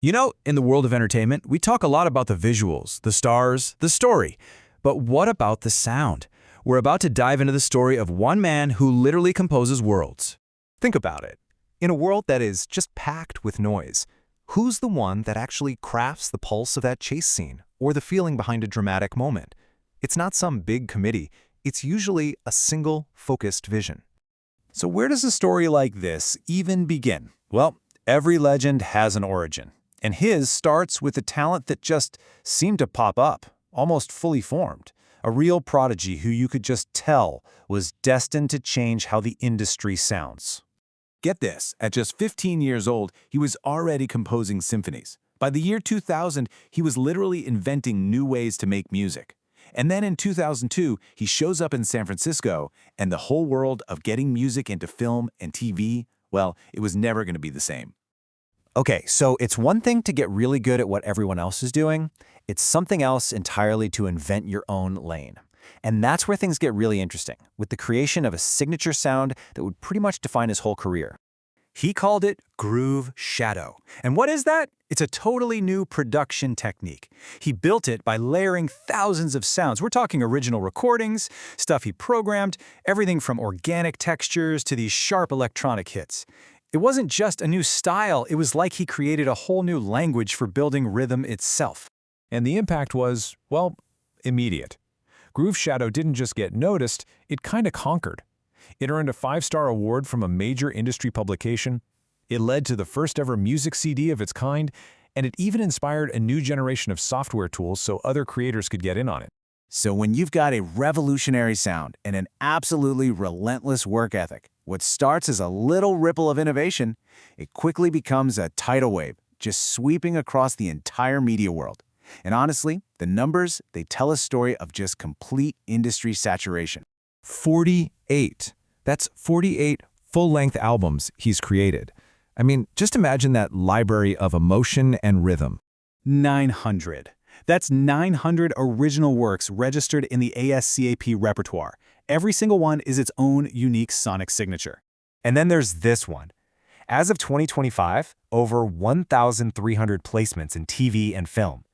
You know, in the world of entertainment, we talk a lot about the visuals, the stars, the story. But what about the sound? We're about to dive into the story of one man who literally composes worlds. Think about it. In a world that is just packed with noise, who's the one that actually crafts the pulse of that chase scene or the feeling behind a dramatic moment? It's not some big committee. It's usually a single, focused vision. So where does a story like this even begin? Well, every legend has an origin. And his starts with a talent that just seemed to pop up, almost fully formed. A real prodigy who you could just tell was destined to change how the industry sounds. Get this, at just 15 years old, he was already composing symphonies. By the year 2000, he was literally inventing new ways to make music. And then in 2002, he shows up in San Francisco, and the whole world of getting music into film and TV, well, it was never going to be the same. Okay, so it's one thing to get really good at what everyone else is doing. It's something else entirely to invent your own lane. And that's where things get really interesting, with the creation of a signature sound that would pretty much define his whole career. He called it Groove Shadow. And what is that? It's a totally new production technique. He built it by layering thousands of sounds. We're talking original recordings, stuff he programmed, everything from organic textures to these sharp electronic hits. It wasn't just a new style, it was like he created a whole new language for building rhythm itself. And the impact was, well, immediate. Groove Shadow didn't just get noticed, it kinda conquered. It earned a 5-star award from a major industry publication. It led to the first ever music CD of its kind, and it even inspired a new generation of software tools so other creators could get in on it. So when you've got a revolutionary sound and an absolutely relentless work ethic, what starts as a little ripple of innovation, it quickly becomes a tidal wave, just sweeping across the entire media world. And honestly, the numbers, they tell a story of just complete industry saturation. 48. That's 48 full-length albums he's created. I mean, just imagine that library of emotion and rhythm. 900. That's 900 original works registered in the ASCAP repertoire. Every single one is its own unique sonic signature. And then there's this one. As of 2025, over 1,300 placements in TV and film.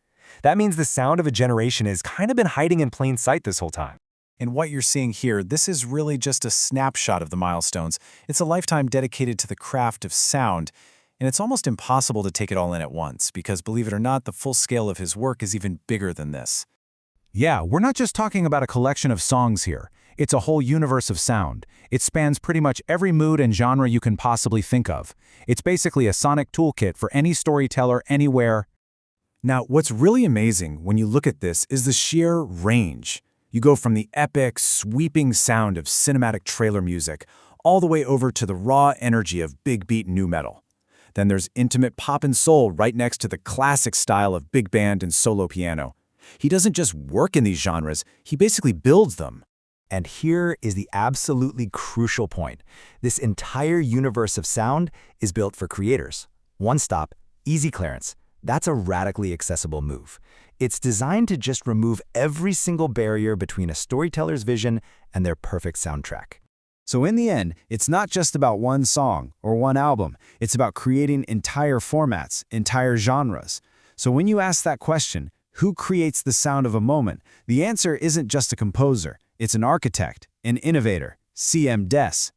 That means the sound of a generation has kind of been hiding in plain sight this whole time. And what you're seeing here, this is really just a snapshot of the milestones. It's a lifetime dedicated to the craft of sound, and it's almost impossible to take it all in at once, because believe it or not, the full scale of his work is even bigger than this. Yeah, we're not just talking about a collection of songs here. It's a whole universe of sound. It spans pretty much every mood and genre you can possibly think of. It's basically a sonic toolkit for any storyteller anywhere. Now, what's really amazing when you look at this is the sheer range. You go from the epic, sweeping sound of cinematic trailer music all the way over to the raw energy of big beat nu metal. Then there's intimate pop and soul right next to the classic style of big band and solo piano. He doesn't just work in these genres, he basically builds them. And here is the absolutely crucial point. This entire universe of sound is built for creators. One stop, easy clearance. That's a radically accessible move. It's designed to just remove every single barrier between a storyteller's vision and their perfect soundtrack. So in the end, it's not just about one song or one album. It's about creating entire formats, entire genres. So when you ask that question, who creates the sound of a moment, the answer isn't just a composer. It's an architect, an innovator, CMDess.